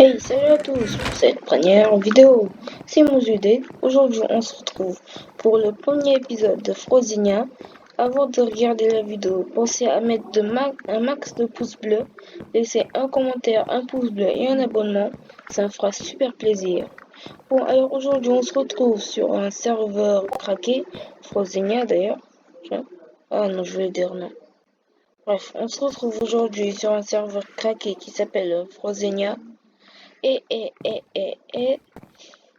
Hey, salut à tous pour cette première vidéo. C'est Mouzudé. Aujourd'hui, on se retrouve pour le premier épisode de Frosinia. Avant de regarder la vidéo, pensez à mettre un max de pouces bleus, laisser un commentaire, un pouce bleu et un abonnement. Ça me fera super plaisir. Bon, alors aujourd'hui, on se retrouve sur un serveur craqué, Frosinia d'ailleurs. Ah non, je vais dire non. Bref, on se retrouve aujourd'hui sur un serveur craqué qui s'appelle Frosinia. Et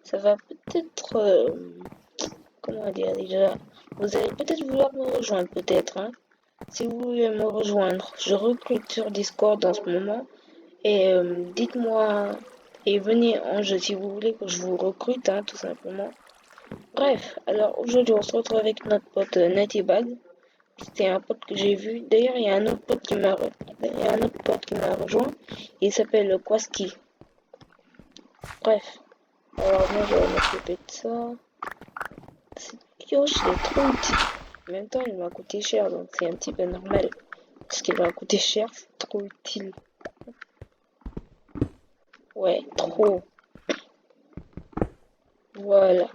ça va peut-être, comment dire déjà, vous allez peut-être vouloir me rejoindre, peut-être, hein. Si vous voulez me rejoindre, je recrute sur Discord en ce moment, et dites-moi, et venez en jeu si vous voulez que je vous recrute, hein, tout simplement. Bref, alors aujourd'hui on se retrouve avec notre pote Natibag. C'était un pote que j'ai vu. D'ailleurs, il y a un autre pote qui m'a rejoint. Il s'appelle Kwaski. Bref. Alors moi je vais m'occuper de ça. Cette pioche est trop utile. En même temps il m'a coûté cher donc c'est un petit peu normal. Parce qu'il m'a coûté cher, c'est trop utile. Ouais, trop. Voilà.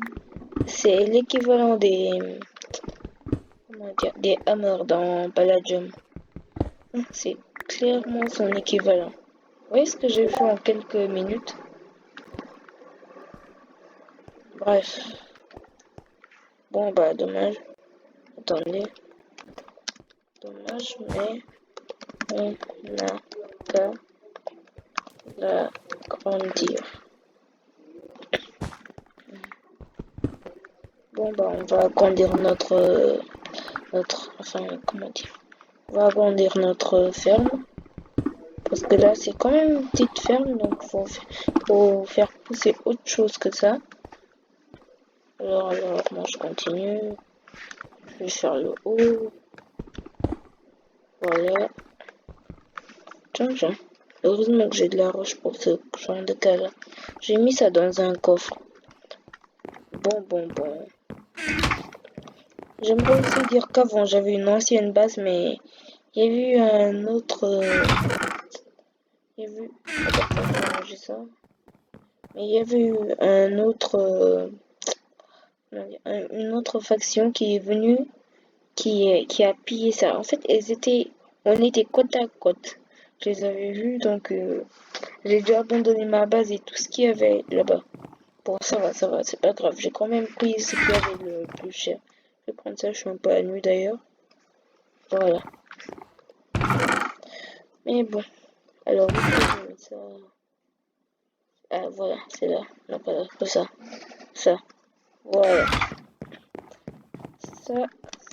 C'est l'équivalent comment dire, des hammers dans Palladium. C'est clairement son équivalent. Vous voyez ce que j'ai fait en quelques minutes? Bref. Bon bah dommage. Attendez. Dommage mais on n'a qu'à l'agrandir. Bon bah on va agrandir enfin comment dire, on va agrandir notre ferme parce que là c'est quand même une petite ferme donc faut faire pousser autre chose que ça. Alors moi je continue, je vais faire le haut, voilà. Tiens, heureusement que j'ai de la roche pour ce genre de cas là. J'ai mis ça dans un coffre. Bon. J'aimerais aussi dire qu'avant j'avais une ancienne base mais il y a eu un autre il y a eu ça. Mais il y avait eu un autre une autre faction qui est venue qui a pillé ça. En fait, on était côte à côte. Je les avais vus donc j'ai dû abandonner ma base et tout ce qu'il y avait là-bas. Bon, ça va, c'est pas grave. J'ai quand même pris ce qu'il y avait le plus cher. Je vais prendre ça, je suis un peu à nu d'ailleurs. Voilà. Mais bon. Alors, je vais ça. Ah, voilà, c'est là. Non, pas là, pas ça. Ça. Voilà. Ça,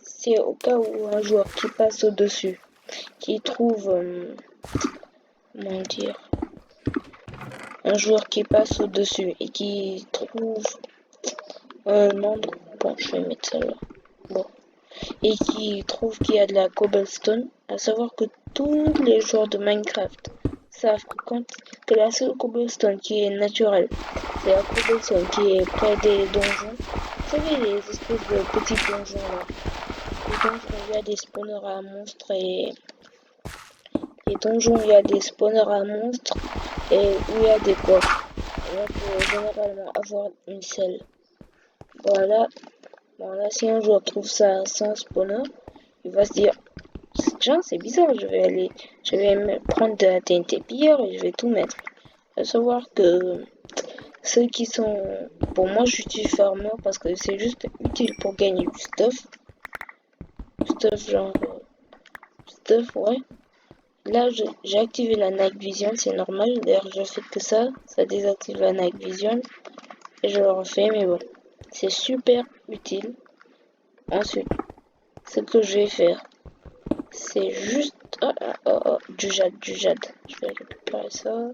c'est au cas où un joueur qui passe au-dessus, qui trouve, comment dire, un joueur qui passe au-dessus et qui trouve un endroit, bon, je vais mettre ça là, bon, et qui trouve qu'il y a de la cobblestone, à savoir que tous les joueurs de Minecraft savent que la seule cobblestone qui est naturelle, c'est la cobblestone qui est près des donjons. Vous savez, les espèces de petits donjons là. Les donjons où il y a des spawners à monstres et les donjons où il y a des spawners à monstres et où il y a des coffres. Et on peut généralement avoir une selle. Voilà. Voilà, si un joueur trouve ça sans spawner, il va se dire, tiens, c'est bizarre, je vais me prendre de la TNT pilleur et je vais tout mettre. À savoir que ceux qui sont, pour moi, j'utilise farmer parce que c'est juste utile pour gagner du stuff genre, stuff, ouais. Là, j'ai activé la night vision, c'est normal. D'ailleurs, je fais que ça désactive la night vision. Et je le refais, mais bon, c'est super utile. Ensuite, ce que je vais faire, c'est juste du jade. Je vais récupérer ça.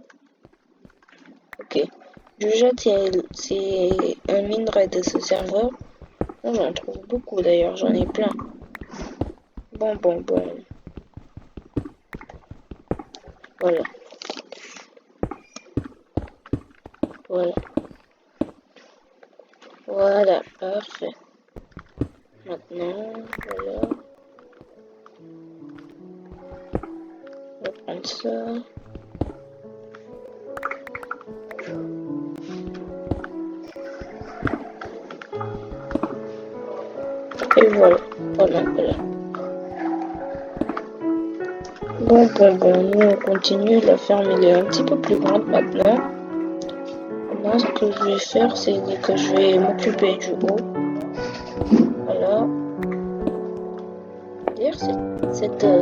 Ok. Du jade, c'est un minerai de ce serveur. Bon, j'en trouve beaucoup d'ailleurs, j'en ai plein. Bon. Voilà. Voilà, parfait. Maintenant, voilà. On va prendre ça. voilà. Voilà. Bon, nous on continue. La ferme elle est un petit peu plus grande maintenant. Maintenant, ce que je vais faire, c'est que je vais m'occuper du haut. Voilà. D'ailleurs,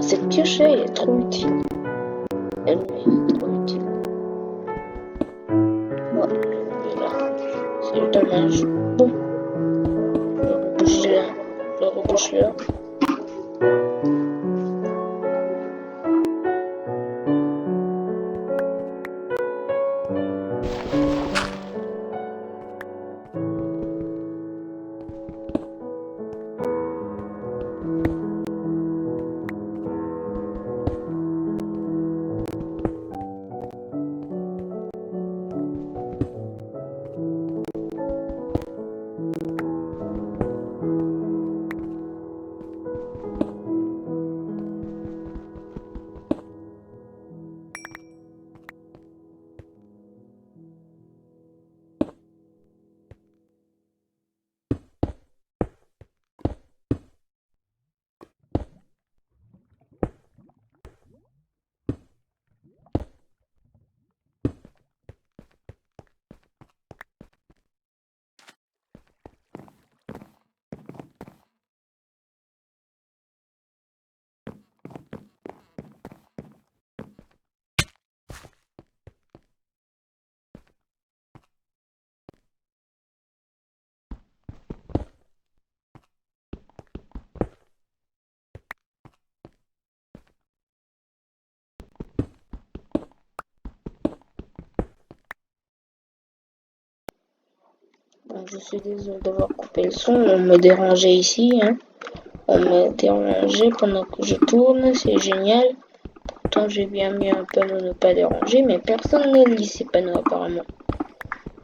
cette pioche est trop utile. Elle est trop utile. Oh, là. C'est dommage. Bon, je rebouche là. Je rebouche là. Bon, je suis désolée d'avoir coupé le son. On me dérangeait ici, hein. On m'a dérangé pendant que je tourne. C'est génial. Pourtant, j'ai bien mis un panneau ne pas déranger, mais personne ne lit ces panneaux apparemment.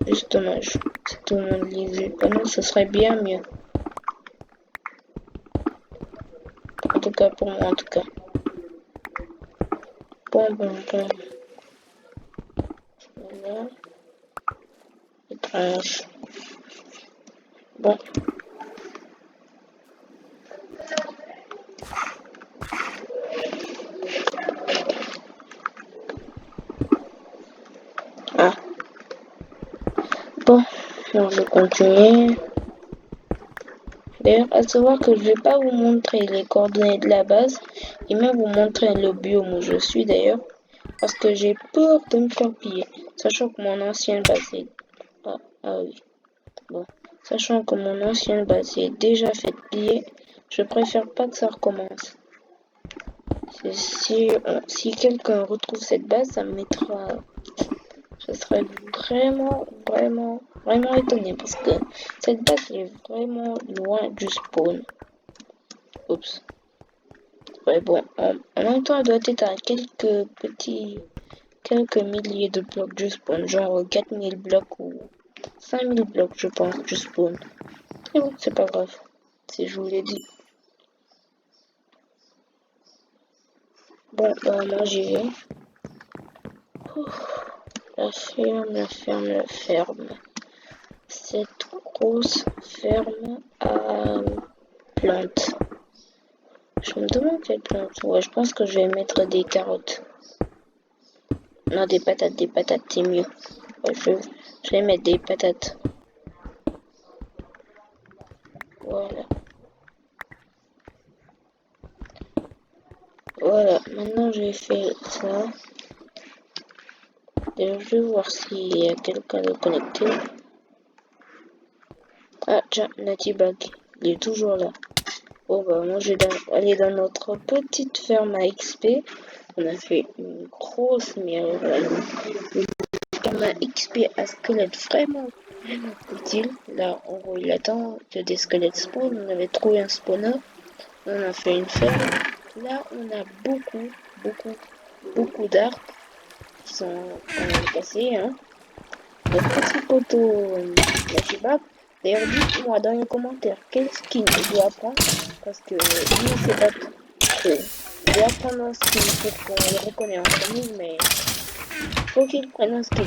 Juste dommage. Si tout le monde lisait les panneaux, ce serait bien mieux. En tout cas, pour moi, en tout cas. Bon. Voilà. Étrange. Bon. Ah. Bon. Alors, je continue. D'ailleurs, à savoir que je vais pas vous montrer les coordonnées de la base et même vous montrer le biome où je suis d'ailleurs parce que j'ai peur de me faire piller, sachant que mon ancienne base est... Ah oui, bon. Sachant que mon ancienne base est déjà faite piller, je préfère pas que ça recommence. Si quelqu'un retrouve cette base, ça me mettra... Je serais vraiment étonné parce que cette base est vraiment loin du spawn. Oups. Ouais, bon, en même temps, elle doit être à quelques milliers de blocs du spawn, genre 4000 blocs ou 5000 blocs, je pense, du spawn. Et bon, c'est pas grave, si je vous l'ai dit. Bon, moi j'y vais. La ferme. Cette grosse ferme à plantes. Je me demande quelle plante. Ouais, je pense que je vais mettre des carottes. Non, des patates, c'est mieux. Ouais, je vais mettre des patates. Voilà. Voilà, maintenant j'ai fait ça. D'ailleurs, je vais voir s'il y a quelqu'un de connecté. Ah, tiens, Natibag, il est toujours là. Bon, bah, moi, je vais aller dans notre petite ferme à XP. On a fait une grosse, mais une ferme à XP à squelette vraiment utile. Là, en gros, il attend que des squelettes spawn. On avait trouvé un spawner. On a fait une ferme. Là, on a beaucoup d'arbres qui sont quand même cassés, hein. Notre petit poteau Natibag. D'ailleurs, dites-moi dans les commentaires quel skin il doit prendre. Parce que lui, il sait pas trop. Il doit prendre un skin pour qu'on le reconnaisse en famille, mais faut qu'il prenne un skin.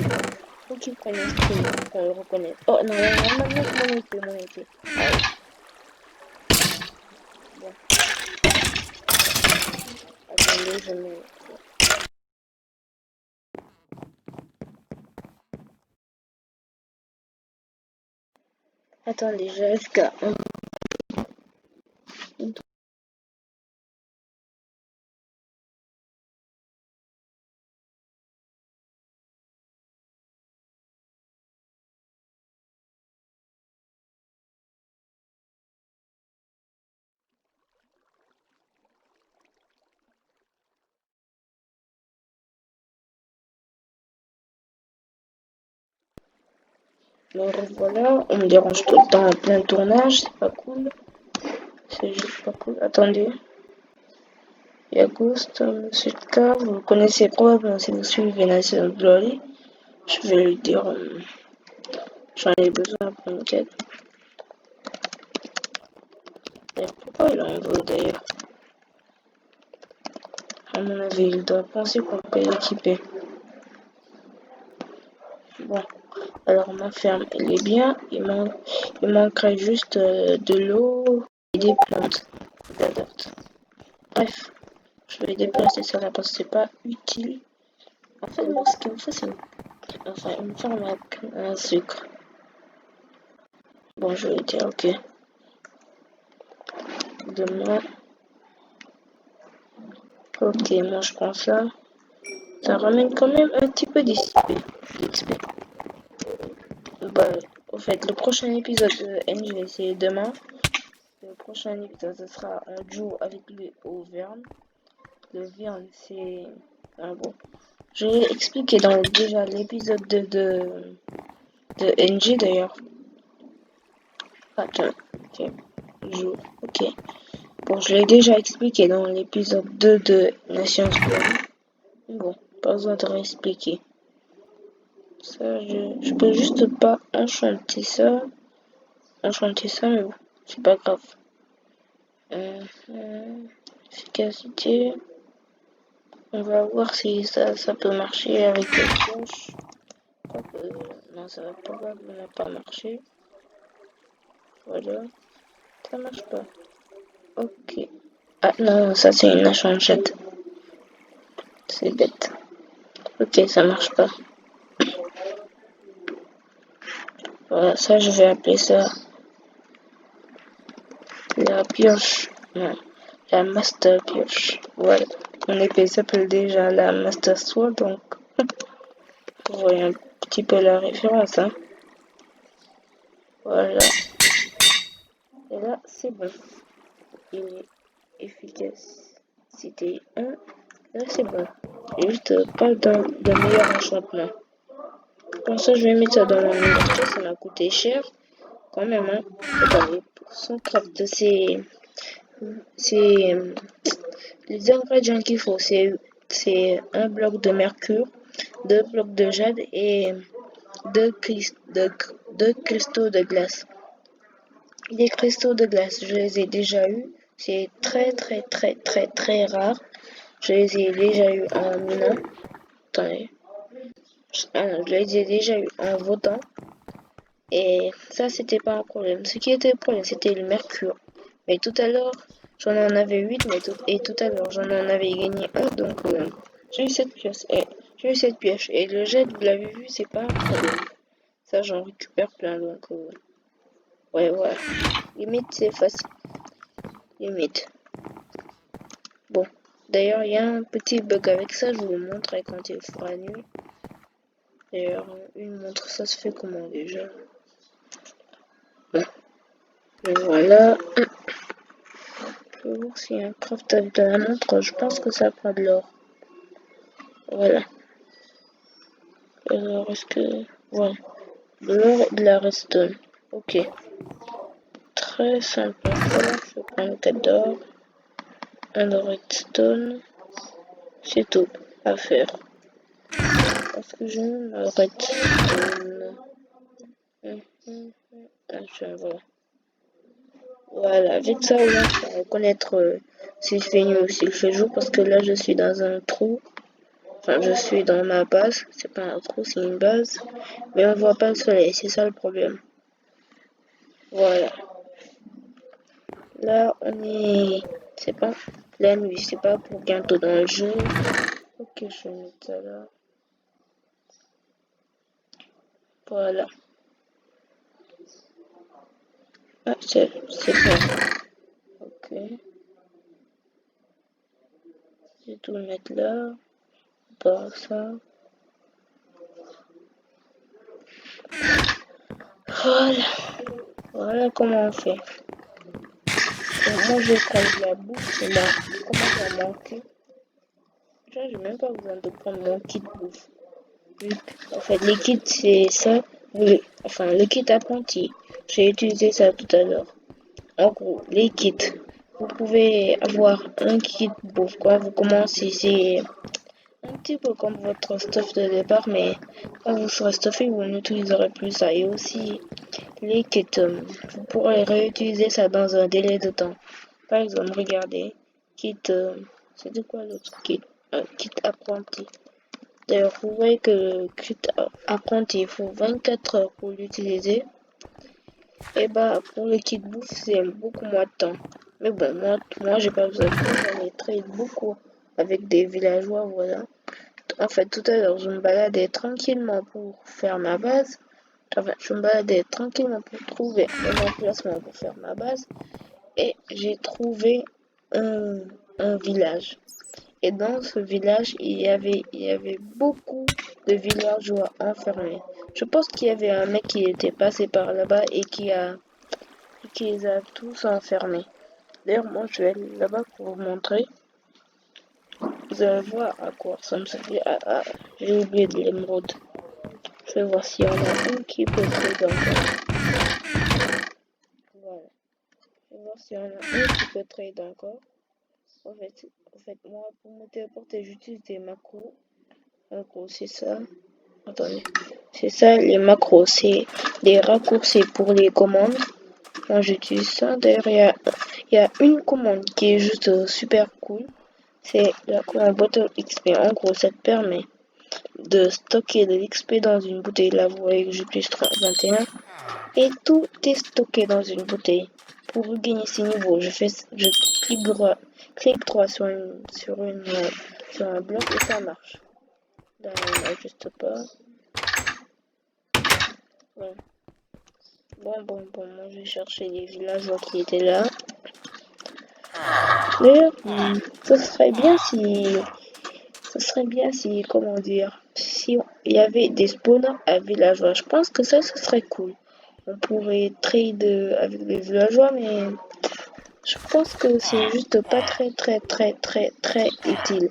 Faut qu'il prenne un skin pour qu'on le reconnaisse. Oh non, mon épée. Ah, oui. attendez, je mets... Attendez, j'arrive qu'à... Me revoilà, on me dérange tout le temps en plein tournage, c'est pas cool. C'est juste pas cool. Attendez. Il y a Ghost, Monsieur K, vous le connaissez probablement si vous suivez National Glory. Je vais lui dire, j'en ai besoin pour une quête. Et pourquoi il en veut d'ailleurs? À mon avis, il doit penser qu'on peut l'équiper. Bon, alors ma ferme, elle est bien. Il manquerait juste de l'eau et des plantes d'adopte. Bref, je vais déplacer ça là parce que c'est pas utile. En fait, moi, ce qu'il me faut, c'est une ferme à sucre. Bon, je vais dire, ok. Demain. Ok, moi je prends ça. Ça ramène quand même un petit peu d'XP. Bah, au fait, le prochain épisode de N, je vais essayer demain. Le prochain épisode, ce sera en duo avec lui au Verne. Le Verne, c'est... Ah bon. Je l'ai expliqué dans déjà l'épisode de NG d'ailleurs. Attends, ok. Jour, ok. Bon, je l'ai déjà expliqué dans l'épisode 2 de Nations Glory. Bon, pas besoin de réexpliquer. Ça, je peux juste pas enchanter ça. Mais bon, c'est pas grave. Efficacité. On va voir si ça peut marcher avec les cloches. Non, ça va probablement pas marcher. Voilà. Ça marche pas. Ok. Ah non, ça c'est une achanchette. C'est bête. Ok, ça marche pas. Voilà, ça je vais appeler ça la pioche. Non, la master pioche. Voilà. Mon épée s'appelle déjà la master sword, donc vous voyez un petit peu la référence, hein. Voilà. Et là, c'est bon. Il est efficacité 1. Là, c'est bon. Juste pas de meilleur enchantement. Comme ça, je vais mettre ça dans mon inventaire. Ça m'a coûté cher. Quand même, hein. Attendez, pour son craft, c'est les ingrédients qu'il faut. C'est un bloc de mercure, 2 blocs de jade et deux cristaux de glace. Les cristaux de glace, je les ai déjà eus. C'est très rare. Je les ai déjà eus en minant. Attendez. Je les ai déjà eus en votant. Et ça, c'était pas un problème. Ce qui était le problème, c'était le mercure. Mais tout à l'heure, j'en en avais 8, et tout à l'heure, j'en en avais gagné un. Donc, j'ai eu cette pièce. Et le jet, vous l'avez vu, c'est pas un problème. Ça, j'en récupère plein. Donc, ouais. Limite, c'est facile. Limite. Bon. D'ailleurs, il y a un petit bug avec ça. Je vous le montrerai quand il fera nuit. D'ailleurs, une montre, ça se fait comment déjà? Bon. Et voilà. Je vais voir s'il y a un craft avec de la montre. Je pense que ça prend de l'or. Voilà. Alors, est-ce que... Ouais. De l'or et de la redstone. Ok. Très simple. Voilà, je prends une 4 d'or. Un de redstone. C'est tout à faire. Est-ce que j'ai une redstone? Voilà. Voilà, avec ça, on va reconnaître s'il fait nuit ou s'il fait jour, parce que là, je suis dans un trou. Enfin, je suis dans ma base. C'est pas un trou, c'est une base. Mais on voit pas le soleil, c'est ça le problème. Voilà. Là, on est... C'est pas... la nuit. C'est pas pour bientôt dans le jeu. Ok, je vais mettre ça là. Voilà. Ah, c'est bon. Ok. Je vais tout mettre là. Pas ça. Voilà. Voilà comment on fait. Donc, moi, je vais prendre la bouffe. Et là, je commence à manquer. Déjà, j'ai même pas besoin de prendre mon kit bouffe. En fait, les kits, c'est ça. Enfin, le kit apprenti. J'ai utilisé ça tout à l'heure. En gros, les kits. Vous pouvez avoir un kit bouffe quand vous commencez. C'est un petit peu comme votre stuff de départ, mais quand vous serez stuffé, vous n'utiliserez plus ça. Et aussi, les kits, vous pourrez réutiliser ça dans un délai de temps. Par exemple, regardez, kit, c'était quoi l'autre kit? Kit apprenti. D'ailleurs, vous voyez que le kit apprenti, il faut 24 heures pour l'utiliser. Et bah, pour le kit bouffe, c'est beaucoup moins de temps. Mais bon, moi j'ai pas besoin de ça, j'en ai trade beaucoup avec des villageois, voilà. En fait, tout à l'heure, je me baladais tranquillement pour faire ma base. Enfin, je me baladais tranquillement pour trouver un emplacement pour faire ma base. Et j'ai trouvé un village. Et dans ce village, il y avait beaucoup de villageois enfermés. Je pense qu'il y avait un mec qui était passé par là-bas et qui les a tous enfermés. D'ailleurs, moi, je vais aller là-bas pour vous montrer. Vous allez voir à quoi ressemble ce village. J'ai oublié de l'émeraude. Je vais voir s'il y en a un qui peut trade encore. Voilà. Je vais voir s'il y en a un qui peut trade encore. En fait, moi, pour me téléporter, j'utilise des macros. En gros, c'est ça. Attendez. C'est ça, les macros. C'est des raccourcis pour les commandes. Moi, j'utilise ça. D'ailleurs, il y a une commande qui est juste super cool. C'est la commande Bottle XP. En gros, ça te permet de stocker de l'XP dans une bouteille. Là, vous voyez que j'utilise 21. Et tout est stocké dans une bouteille. Pour regagner ces niveaux, je clique droit sur un bloc et ça marche. Là, on n'ajuste pas. Ouais. Bon, moi je vais chercher les villageois qui étaient là. D'ailleurs, ce serait bien si, comment dire, si il y avait des spawners à villageois. Je pense que ça, ce serait cool. On pourrait trade avec les villageois, mais je pense que c'est juste pas très utile.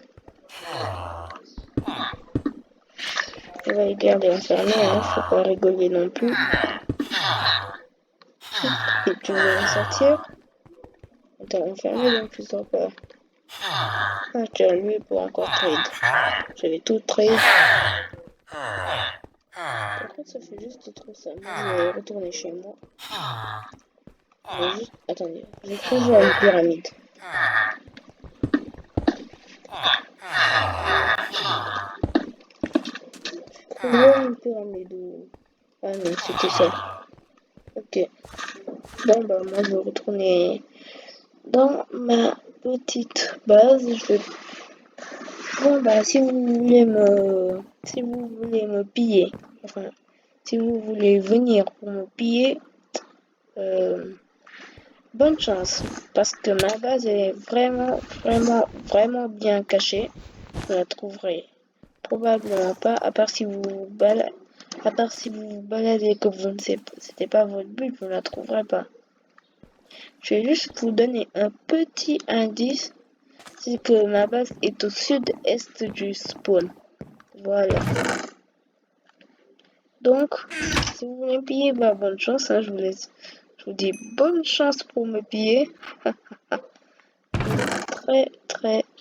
On va les garder enfermés, hein, faut pas rigoler non plus. Et tu veux en sortir? T'es enfermé donc tu sors pas. Ah tiens, lui pour encore trade. J'avais tout trade. Par contre ça fait juste trop ça. Moi je vais retourner chez moi. Je vais juste... Attendez, je trouve une pyramide. Trouver une pyramide ou... Ah non, c'était ça. Ok. Bon bah moi je vais retourner dans ma petite base. Bon bah si vous voulez me piller, enfin si vous voulez venir pour me piller, bonne chance parce que ma base est vraiment bien cachée. Vous la trouverez probablement pas, à part si vous vous baladez que vous ne savez, c'était pas votre but, vous la trouverez pas. Je vais juste vous donner un petit indice, c'est que ma base est au sud-est du spawn. Voilà. Donc, si vous voulez me piller, bah bonne chance, hein, je vous laisse. Je vous dis bonne chance pour me piller.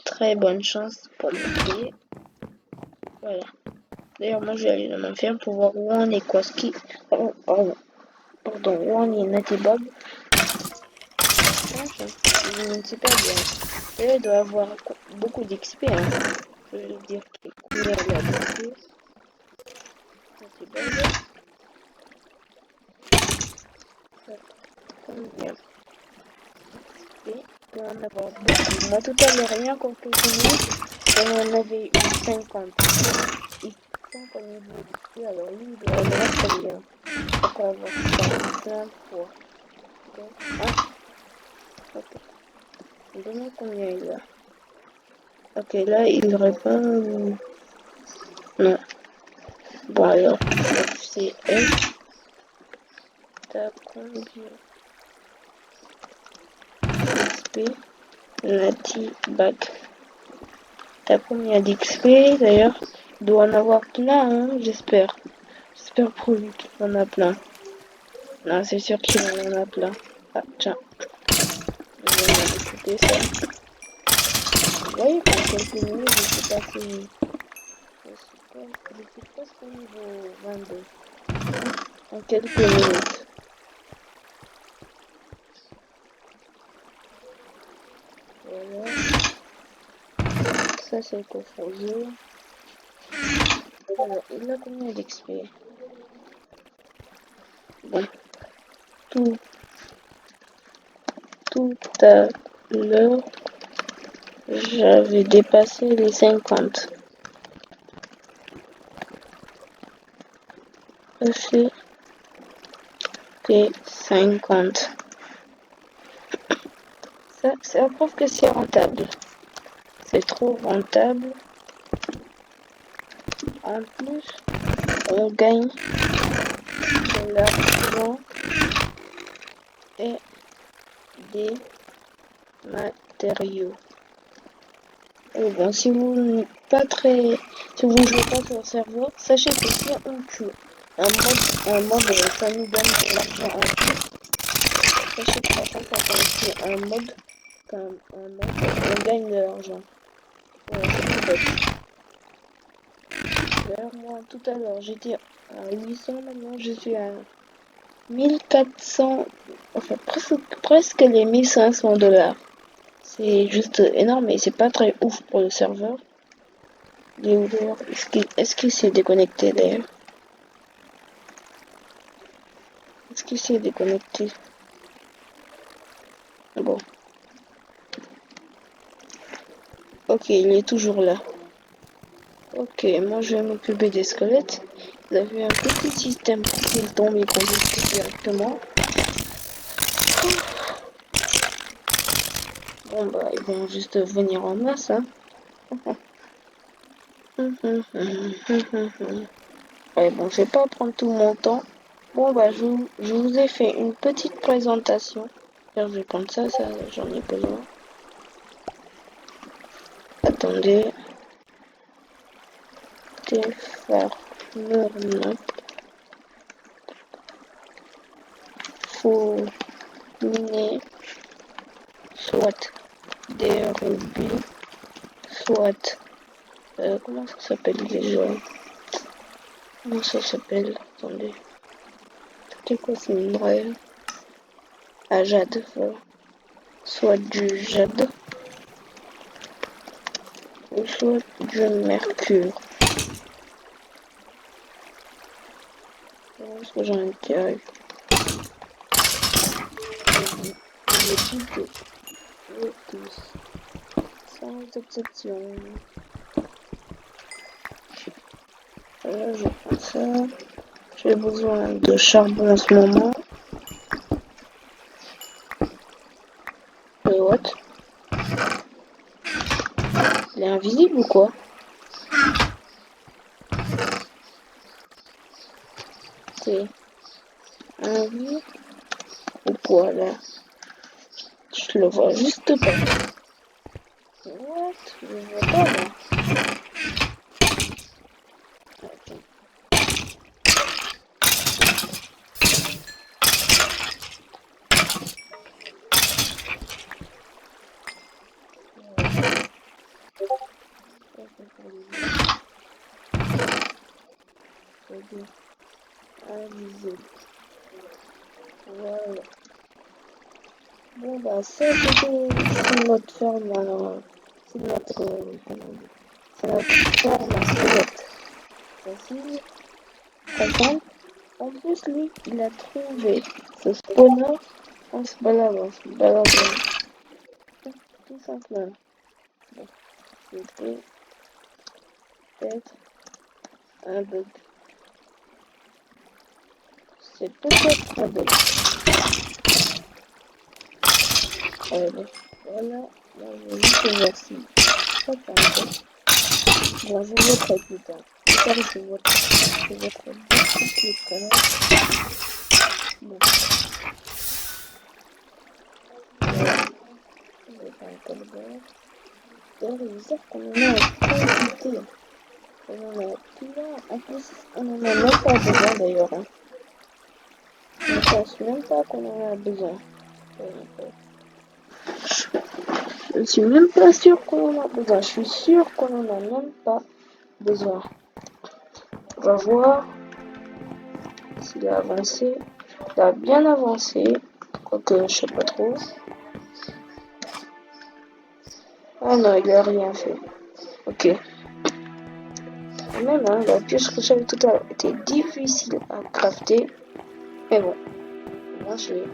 Très bonne chance pour me piller. Voilà. D'ailleurs, moi je vais aller dans ma ferme pour voir où on est Koski. Pardon, où on est Natty Bob. Je ne sais pas bien. D'ailleurs, il doit avoir beaucoup d'XP. Hein. Je vais dire combien il a d'XP. Natty Bob. Combien d'XP doit en avoir beaucoup. Moi, tout à l'heure, rien qu'en quelques minutes, j'en avais eu 50. Il sent comme il veut d'XP, alors lui, il doit en avoir combien? Après avoir ça plein de fois. Ok. Ah, ok. Donne-moi combien il a. Ok, là, il répond. Non. Bon, alors, c'est F. T'as combien d'XP? Nati back. T'as combien d'XP d'ailleurs? Il doit en avoir plein, hein, j'espère. J'espère pour lui qu'il en a plein. Non, c'est sûr qu'il en a plein. Ah, tiens. Je vais m'en occuper ça. Vous voyez qu'en quelques minutes, je suis passé. Je suis presque au niveau 22. En quelques minutes. Voilà. Ça, c'est le coffre au jeu. Alors, il a combien d'XP? Bon, tout à l'heure, j'avais dépassé les 50. Passé les 50. Ça, c'est la preuve que c'est rentable. C'est trop rentable. En plus, on gagne de l'argent et des matériaux. Et bon, si vous n'êtes pas très, si vous ne jouez pas sur le serveur, sachez que si on tue un mode, ça nous donne de l'argent en plus. Sachez que chaque fois qu'on tue un mode, on gagne de l'argent. Voilà, c'est tout bête. D'ailleurs, moi, tout à l'heure, j'étais à 800, maintenant je suis à 1400, enfin presque les 1500 $. C'est juste énorme et c'est pas très ouf pour le serveur. Il est où d'ailleurs? Est-ce qu'il s'est déconnecté d'ailleurs? Est-ce qu'il s'est déconnecté? Bon. Ok, il est toujours là. Ok, moi je vais m'occuper des squelettes. Vous avez un petit système pour qu'ils tombent et qu'on les tue directement. Bon bah ils vont juste venir en masse, hein. Ouais, bon, je vais pas prendre tout mon temps. Bon bah je vous ai fait une petite présentation. Alors, je vais prendre ça, j'en ai besoin. Attendez. Farmer, faut miner soit des rubis, soit comment ça s'appelle déjà? Comment ça s'appelle? Attendez. C'était quoi ce minerai? Ah, jade, voilà. Soit du jade, ou soit du mercure. Est-ce que j'en ai tiré? J'ai dit que le tous. Sans exception. Là, je prends ça. J'ai besoin de charbon en ce moment. Et what? Il est invisible ou quoi? C'est invisible ou quoi là? Je le vois juste pas. What? Je le vois pas là. Attends. Invisible. Voilà. Bon bah ça c'est notre ferme alors. C'est notre ferme à squelette. Facile. Très simple. En plus lui il a trouvé ce spawner en se baladant. tout simplement. Bon, c'était peut-être un bug. C'est peut-être un bug. Voilà, là, je vais juste voir si ça fait un bug. Bon, je voterai plus tard. Plus tard, je voterai beaucoup plus tard. Bon, je vais pas encore voir. D'ailleurs, j'espère qu'on en a en quantité. On en a plein. En plus, on en a même pas besoin d'ailleurs. Hein. Je ne pense même pas qu'on en a besoin. Je suis même pas sûr qu'on en a besoin. Je suis sûr qu'on en a même pas besoin. On va voir s'il a avancé. Il a bien avancé. Quoique, je sais pas trop. Ah non, il a rien fait. Ok. Même, hein, la pioche que j'avais tout à l'heure était difficile à crafter. Mais bon, moi je l'ai.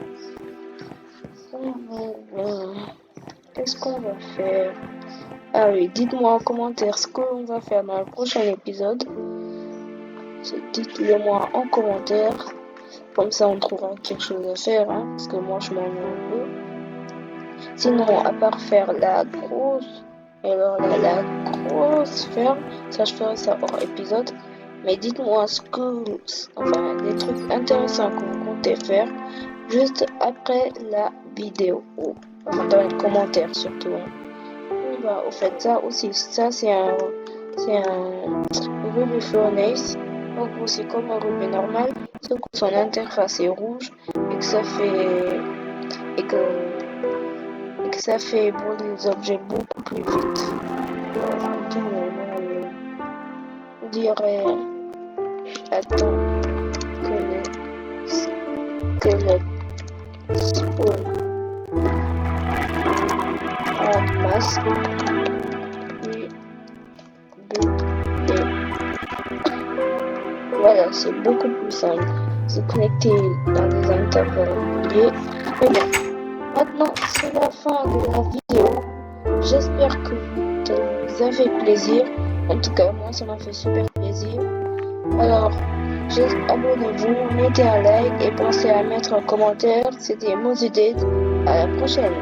Qu'est-ce qu'on va faire? Ah oui, dites-moi en commentaire ce qu'on va faire dans le prochain épisode. Dites-le moi en commentaire. Comme ça, on trouvera quelque chose à faire. Hein, parce que moi, je m'ennuie un peu. Sinon, à part faire la grosse... Et alors là, la grosse ferme, ça, je ferai ça hors épisode. Mais dites-moi enfin, des trucs intéressants que vous comptez faire juste après la vidéo. Enfin, dans les commentaires surtout. Hein. Au fait, ça aussi, ça c'est un Ruby Furnace. En gros, c'est comme un Ruby normal, sauf que son interface est rouge et que ça fait ça fait brûler les objets beaucoup plus vite. Je dirais, attends, que le spawn en masse, puis et voilà, c'est beaucoup plus simple. Se connecter dans des intervalles réguliers. Mais bon, maintenant c'est la fin de la vidéo. J'espère que vous avez plaisir. En tout cas, moi ça m'a fait super plaisir. Alors, abonnez-vous, mettez un like et pensez à mettre un commentaire. C'était Mozided. À la prochaine.